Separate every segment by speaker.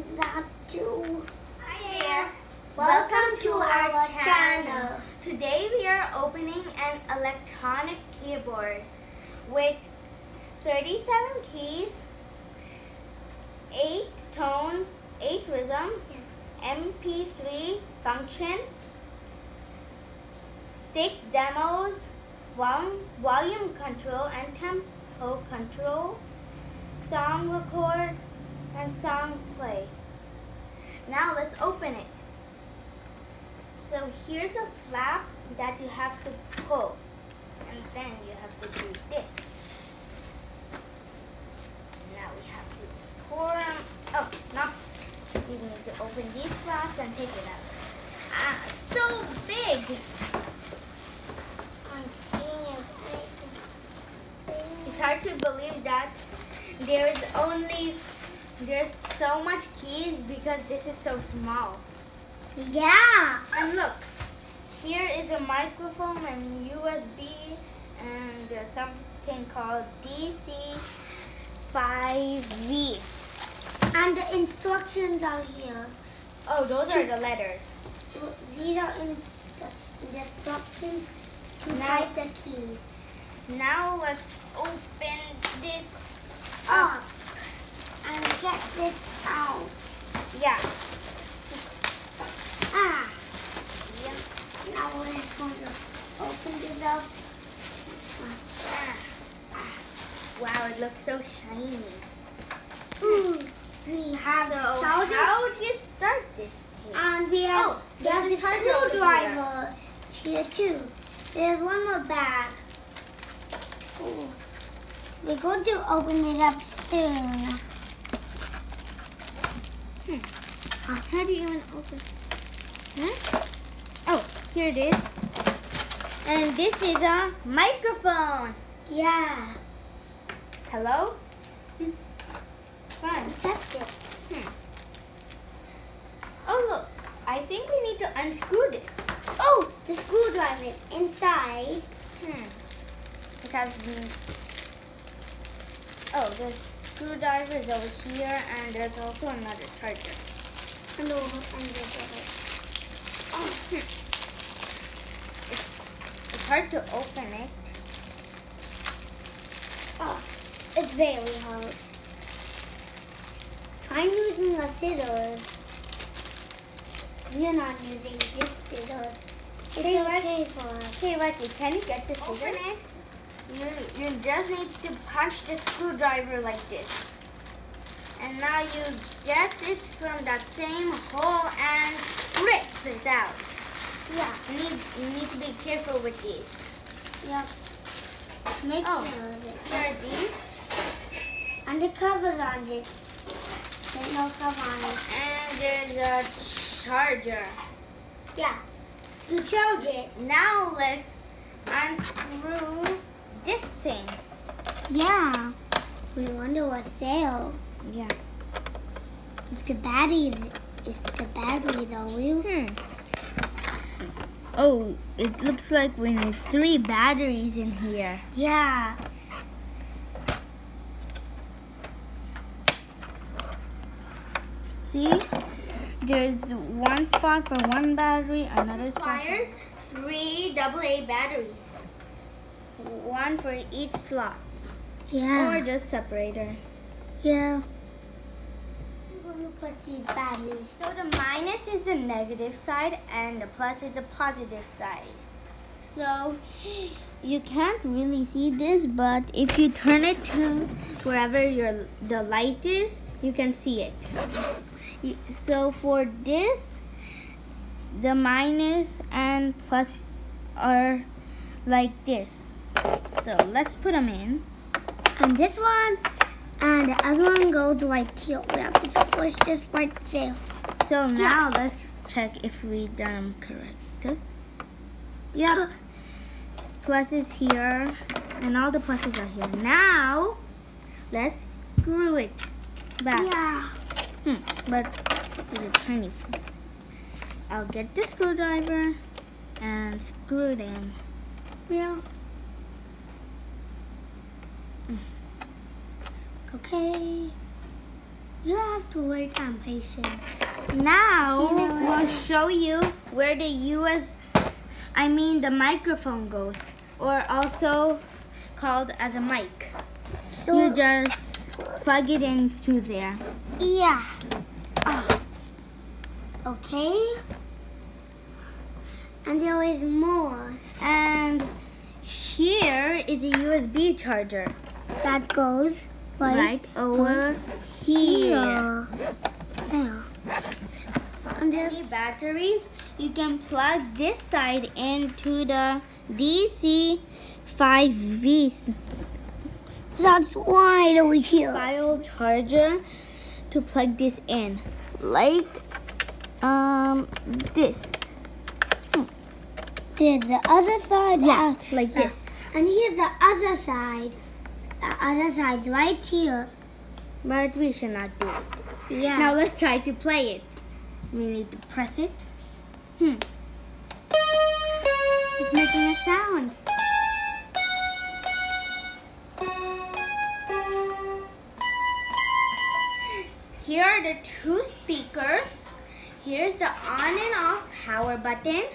Speaker 1: that too.
Speaker 2: Hi there.
Speaker 1: Welcome to our channel.
Speaker 2: Today we are opening an electronic keyboard with 37 keys, 8 tones, 8 rhythms, MP3 function, 6 demos, volume control and tempo control, song record, and song play. Now let's open it. So here's a flap that you have to pull, and then you have to do this. Now we have to pour them. Oh, no. You need to open these flaps and take it out. Ah, so big.
Speaker 1: I'm seeing it.
Speaker 2: It's hard to believe that there's so much keys because this is so small.
Speaker 1: Yeah.
Speaker 2: And look, here is a microphone and USB, and there's something called DC5V.
Speaker 1: And the instructions are here.
Speaker 2: Oh, those are the letters.
Speaker 1: These are the instructions to type the keys.
Speaker 2: Now let's open this
Speaker 1: Up and get this out.
Speaker 2: Yeah.
Speaker 1: Ah.
Speaker 2: Yeah.
Speaker 1: Now we're going to open this up.
Speaker 2: Wow, it looks so shiny.
Speaker 1: Ooh, we have
Speaker 2: So
Speaker 1: charger.
Speaker 2: how do you start this thing?
Speaker 1: And we have,
Speaker 2: there's
Speaker 1: the
Speaker 2: a charger over
Speaker 1: screwdriver here too. There's one more bag. Ooh. We're going to open it up soon.
Speaker 2: How do you even open? Huh? Oh, here it is. And this is a microphone.
Speaker 1: Yeah.
Speaker 2: Hello? Fun.
Speaker 1: Test it.
Speaker 2: Oh, look. I think we need to unscrew this.
Speaker 1: Oh, the screwdriver inside.
Speaker 2: It has these. Oh, the screwdriver is over here, and there's also another charger.
Speaker 1: And over and this.
Speaker 2: Oh, It's hard to open it.
Speaker 1: Oh, it's very hard. I'm using a scissors. We're not using this scissors. It's okay for us.
Speaker 2: Hey, Ricky, can you get the scissors?
Speaker 1: Open it.
Speaker 2: You just need to punch the screwdriver like this. And now you get it from that same hole and rip it out.
Speaker 1: Yeah.
Speaker 2: You need to be careful with these.
Speaker 1: Yep. Make
Speaker 2: Oh.
Speaker 1: sure of it.
Speaker 2: Here are these.
Speaker 1: And the cover's on this. There's no cover on it.
Speaker 2: And there's a charger.
Speaker 1: Yeah. To charge it.
Speaker 2: Now let's unscrew this thing.
Speaker 1: Yeah. We wonder what's there.
Speaker 2: Yeah.
Speaker 1: If the batteries are real.
Speaker 2: Oh, it looks like we need 3 batteries in here.
Speaker 1: Yeah.
Speaker 2: See? There's one spot for one battery, another spot. Requires 3 AA batteries. 1 for each slot.
Speaker 1: Yeah.
Speaker 2: Or just separator.
Speaker 1: Yeah. I'm going to put these batteries.
Speaker 2: So the minus is the negative side and the plus is the positive side. So you can't really see this, but if you turn it to wherever the light is, you can see it. So for this, the minus and plus are like this. So let's put them in.
Speaker 1: And this one and the other one goes right here. We have to push this right there.
Speaker 2: So now let's check if we done them correct. Yep. Plus is here, and all the pluses are here. Now let's screw it back.
Speaker 1: Yeah.
Speaker 2: But with a tiny flip. I'll get the screwdriver and screw it in.
Speaker 1: Yeah. Okay. You have to wait on patience.
Speaker 2: Now we'll show you where the the microphone goes, or also called as a mic. You just plug it into there.
Speaker 1: Yeah. Okay. And there is more.
Speaker 2: And here is a USB charger.
Speaker 1: That goes
Speaker 2: right over here.
Speaker 1: There. And
Speaker 2: The batteries, you can plug this side into the DC 5V.
Speaker 1: That's wide over here.
Speaker 2: File charger to plug this in, like this.
Speaker 1: There's the other side.
Speaker 2: Yeah, like this.
Speaker 1: And here's the other side. The other side's right here.
Speaker 2: But we should not do it.
Speaker 1: Yeah.
Speaker 2: Now let's try to play it. We need to press it. It's making a sound. Here are the two speakers. Here's the on and off power button.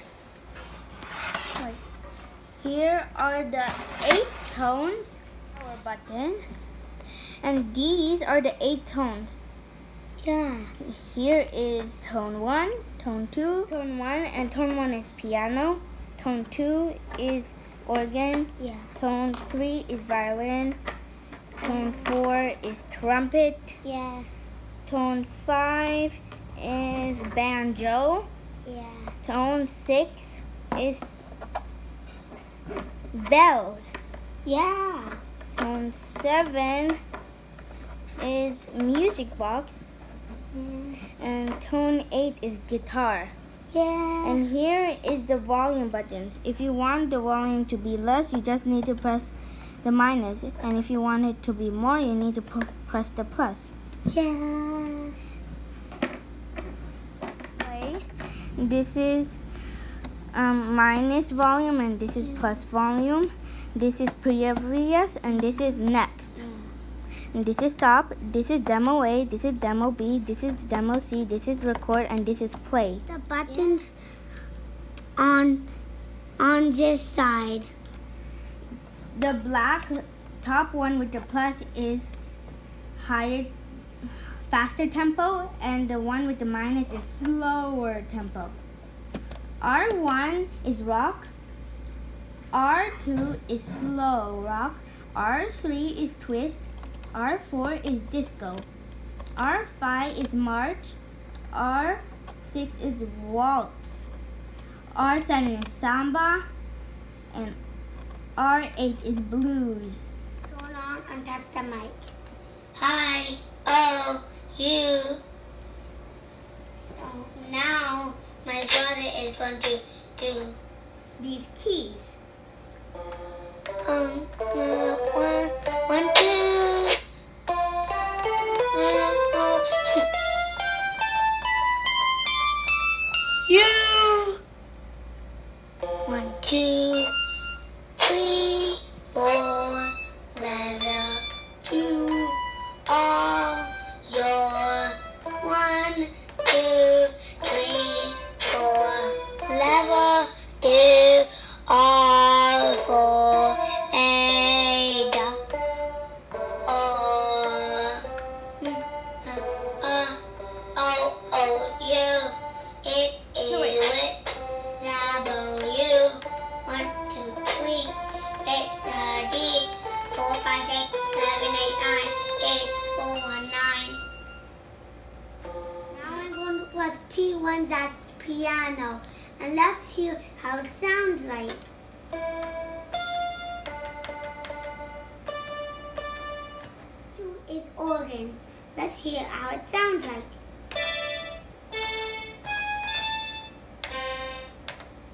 Speaker 2: Here are the 8 tones power button. And these are the 8 tones.
Speaker 1: Yeah.
Speaker 2: Here is tone 1, tone 2, tone 1, and tone 1 is piano. Tone 2 is organ.
Speaker 1: Yeah.
Speaker 2: Tone 3 is violin. Tone 4 is trumpet.
Speaker 1: Yeah.
Speaker 2: Tone 5 is banjo.
Speaker 1: Yeah.
Speaker 2: Tone 6 is bells.
Speaker 1: Yeah.
Speaker 2: Tone 7 is music box. And tone 8 is guitar.
Speaker 1: Yeah.
Speaker 2: And here is the volume buttons. If you want the volume to be less, you just need to press the minus. And if you want it to be more, you need to press the plus.
Speaker 1: Yeah.
Speaker 2: Okay. This is minus volume, and this is plus volume. This is previous, and this is next. And this is stop, this is demo A, this is demo B, this is demo C, this is record, and this is play.
Speaker 1: The buttons on this side.
Speaker 2: The black top one with the plus is higher, faster tempo, and the one with the minus is slower tempo. R1 is rock, R2 is slow rock, R3 is twist, R4 is disco, R5 is march, R6 is waltz, R7 is samba, and R8 is blues.
Speaker 1: Turn on and test the mic. Hi, oh, you. So now my brother is going to do
Speaker 2: These keys.
Speaker 1: one, 2. You. 1, 2, 3, 4. Level 2. All your 1, 2, 3, 4. Level 2. All 4. Ada. O-O-U. It is with W. 1, 2, 3. It's a D. 4, 5, 6, 7, 8, 9. It's 4, 9. Now I'm going to press T1, that's piano. And let's hear how it sounds like. Two is organ. Let's hear how it sounds like.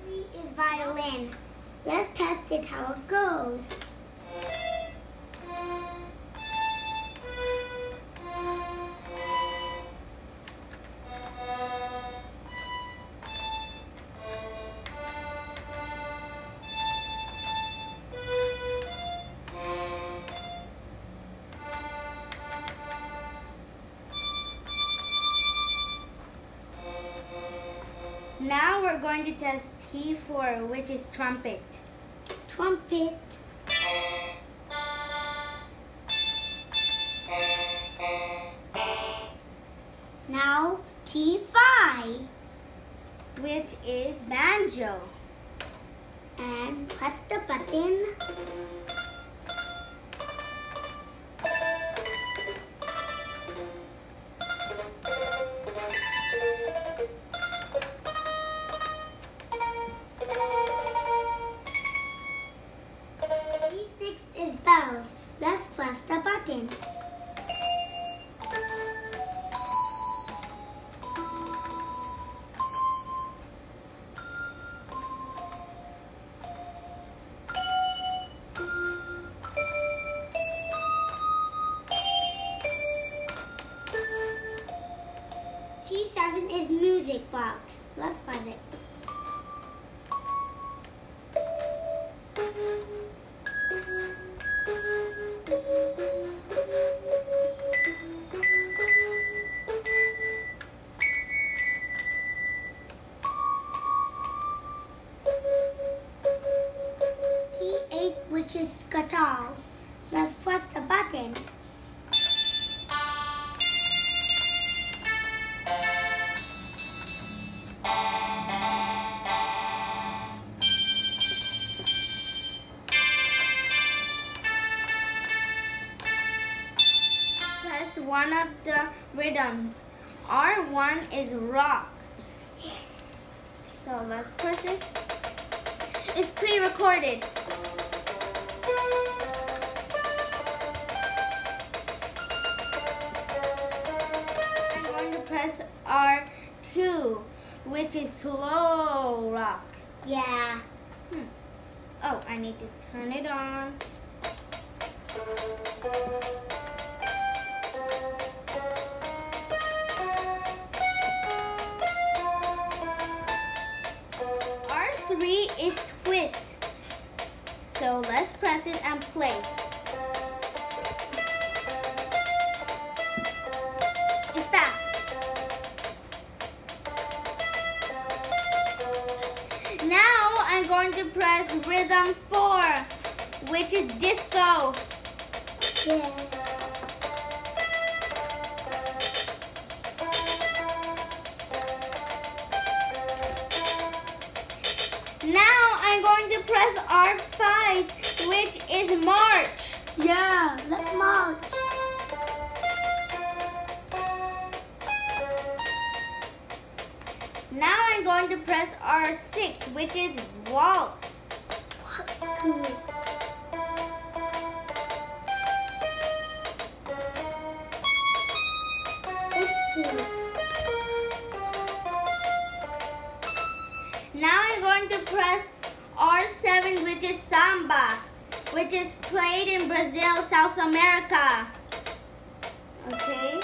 Speaker 1: 3 is violin. Let's test it how it goes.
Speaker 2: Now we're going to test T4, which is trumpet.
Speaker 1: Trumpet. Now T5,
Speaker 2: which is banjo.
Speaker 1: And press the button. T6 is bells. Let's press the button. T7 is music box. Let's press it. T8, which is guitar. Let's press the button.
Speaker 2: Press one of the rhythms. R1 is rock. So let's press it. It's pre-recorded. I'm going to press R2, which is slow rock.
Speaker 1: Yeah.
Speaker 2: Oh, I need to turn it on. R3 is twist. So let's press it and play. It's fast. Now I'm going to press rhythm 4, which is disco.
Speaker 1: Yeah.
Speaker 2: Now I'm going to press R5, which is march.
Speaker 1: Yeah, let's march.
Speaker 2: Now I'm going to press R6, which is waltz.
Speaker 1: What's good? It's good.
Speaker 2: Now I'm going to press R7, which is samba, which is played in Brazil, South America. Okay.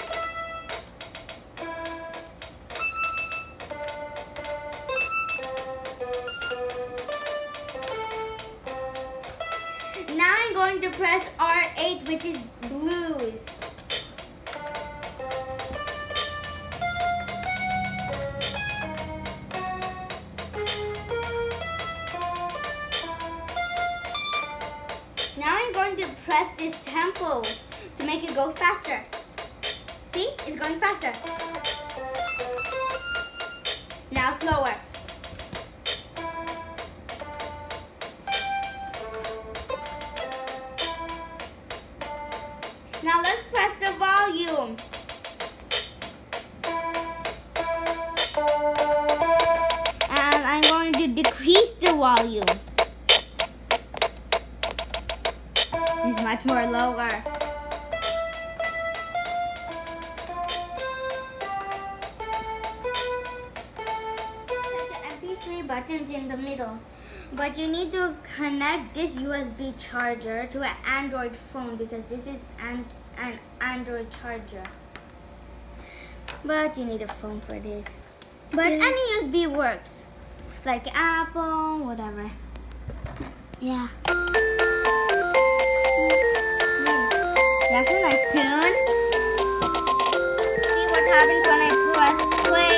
Speaker 2: Now I'm going to press R8, which is blues. Now I'm going to press this tempo to make it go faster. See? It's going faster. Now slower. Now let's press the volume. And I'm going to decrease the volume. It's much more lower. Put the MP3 buttons in the middle. But you need to connect this USB charger to an Android phone because this is an Android charger. But you need a phone for this. But any USB works. Like Apple, whatever. Yeah. That's a nice tune. See what happens when I press play?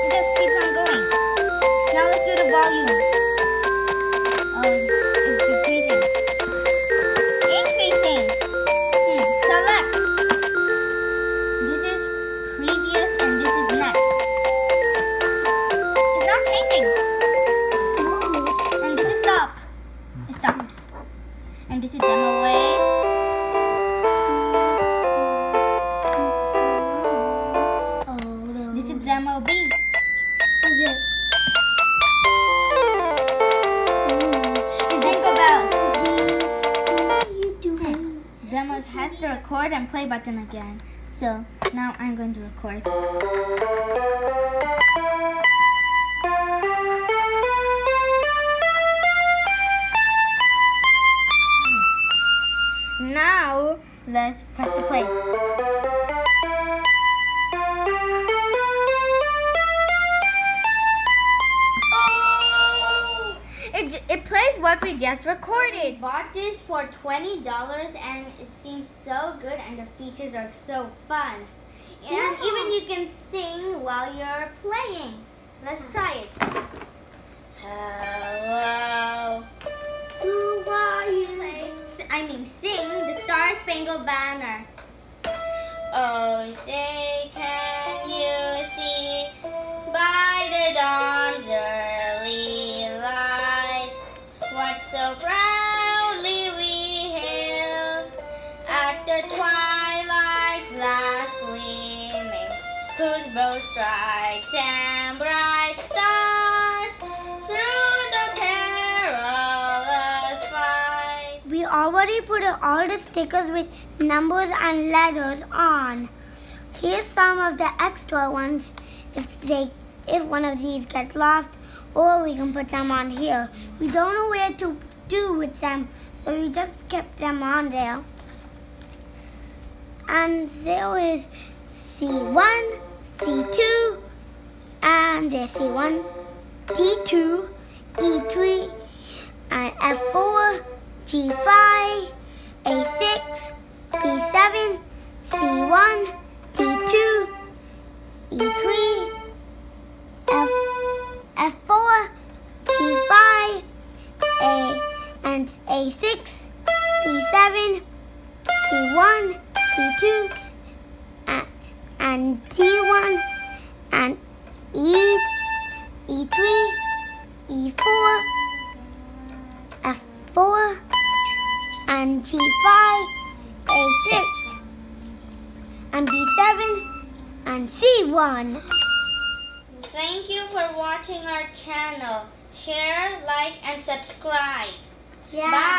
Speaker 2: It just keeps on going. demo B.
Speaker 1: Yeah.
Speaker 2: Jingle bells.
Speaker 1: What are you doing?
Speaker 2: Demos has the record and play button again. So now I'm going to record. Now let's press the play. Oh! It plays what we just recorded. We bought this for $20 and it seems so good and the features are so fun. And even you can sing while you're playing. Let's try it. Hello.
Speaker 1: Who are you?
Speaker 2: Sing the Star Spangled Banner. Oh, say, can you see by the dawn's early light what so proudly we hailed at the twilight's last gleaming, whose bow stripes and bright stars through the perilous fight.
Speaker 1: We already put all the stickers with numbers and letters on. Here's some of the extra ones if one of these gets lost, or we can put them on here. We don't know where to do with them, so we just kept them on there. And there is C1, C2, and there's C1, D2, E3, and F4, G5, A6, B7, C1, D2, E3, F4, G5, and A6, B7, C1, C2, and D1, and E3, E4, F4, and G5, A6, and B7, and C1.
Speaker 2: Thank you for watching our channel. Share, like, and subscribe.
Speaker 1: Yeah.
Speaker 2: Bye.